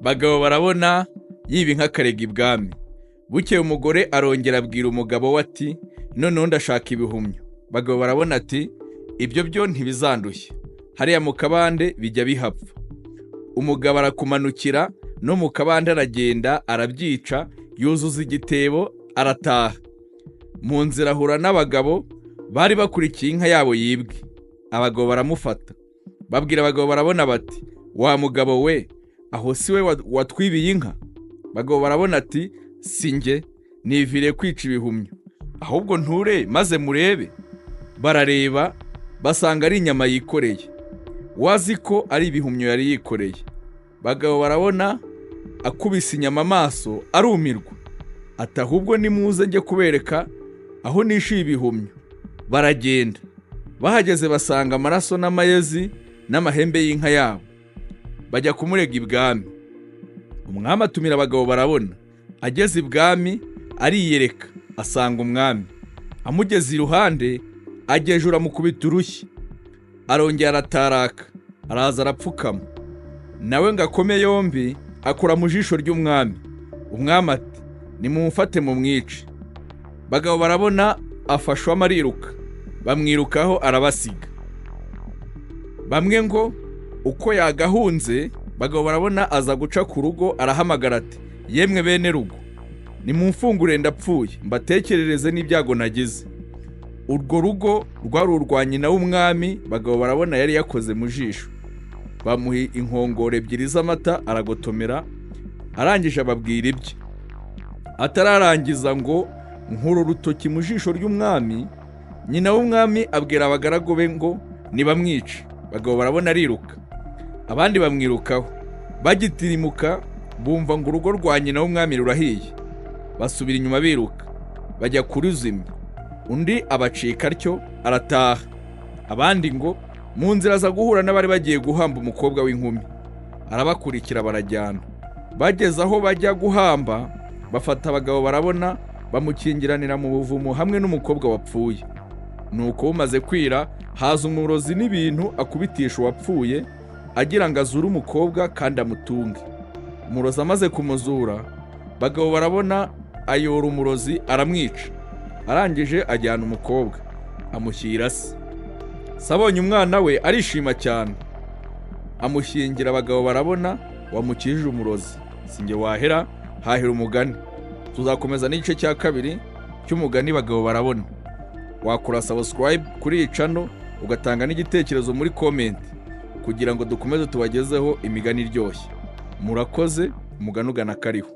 Bagabo barabona Yibye Inka karega ibwami. Bukeye umugore arongera abwira umugabo we ati noneho ndashaka ibihumyo. Bagabo barabona ati ibyo byo ntibizandushye, hariya mu kabande bijya bihapfa. Umugabo arakumanukira no mu kabande aragenda arabyica, yuzuza igitebo arataha. Mu nzira ahura n'abagabo bari bakurikiye inka yabo yibwe. Abagabo baramufata, babwira abagabo barabona bati wa mugabo we, aho si we watwibiye inka? Bagabo barabona ati sinjye, nivire kwica ibihumyo, ahubwo nture maze murebe. Barareba basanga ari inyama yikoreye, wazi ko ari ibihumyo yari yikoreye. Bagabo barabona akubise inyama amaso arumirwa, ati ahubwo nimuze njye kubereka aho nishiye ibihumyo. Baragenda, bahageze basanga amaraso n'amayezi n'amahembe y'inka yabo. Bajya kumurega ibwami. Umwami atumira abagabo barabona. Ageze ibwami ariyereka, asanga umwami. Amugeze iruhande agejura amukubita urushyi. Arongera arataraka, araza arapfukama. Nawe ngo akome yombi akora mu jisho ry'umwami. Umwami ati nimumufate mumwice. Bagabo barabona afashwa amariruka, bamwirukaho arabasiga. Bamwe ngo uko yagahunze, bagabo barabona aza guca ku rugo arahamagara ati yemwe bene rugo, nimumfungure ndapfuye mbatekerereze n'ibyago nagize. Urwo rugo rwari urwa nyina w'umwami. Bagabo barabona yari yakoze mu jisho. Bamuha inkongoro ebyiri z'amata aragotomera, arangije ababwira ibye. Atararangiza ngo nkuru urutoki mu jisho ry'umwami, nyina w'umwami abwira abagaragu be ngo nibamwice. Bagabo barabona ariruka, abandi bamwirukaho. Bagitirimuka bumva ngo urugo rwa nyina w'umwami rurahiye. Basubira inyuma biruka, bajya kuruzimya. Undi abacika atyo arataha. Abandi ngo mu nzira aza guhura n'abari bagiye guhamba umukobwa w'inkumi. Arabakurikira barajyana. Bageze aho bajya guhamba, bafata abagabo barabona bamukingiranira mu buvumo hamwe n'umukobwa wapfuye. Nuko bumaze kwira haza umurozi n'ibintu akubitisha uwapfuye, agira ngo azure umukobwa kandi amutunge. Umurozi amaze kumuzura, bagabo barabona ayora umurozi aramwica. Arangije ajyana umukobwa amushyira se. Sabonye umwana we arishima cyane, amushyingira abagabo barabona wamukijije umurozi. Sinjye wahera, hahera umugani. Tuzakomeza n'igice cya kabiri cy'umugani bagabo barabona. Wakora subscribe kuri iyi channel ugatanga n'igitekerezo muri comment kugira ngo dukomeze tubagezeho imigani iryoshye. Murakoze, umugani ugana kariho.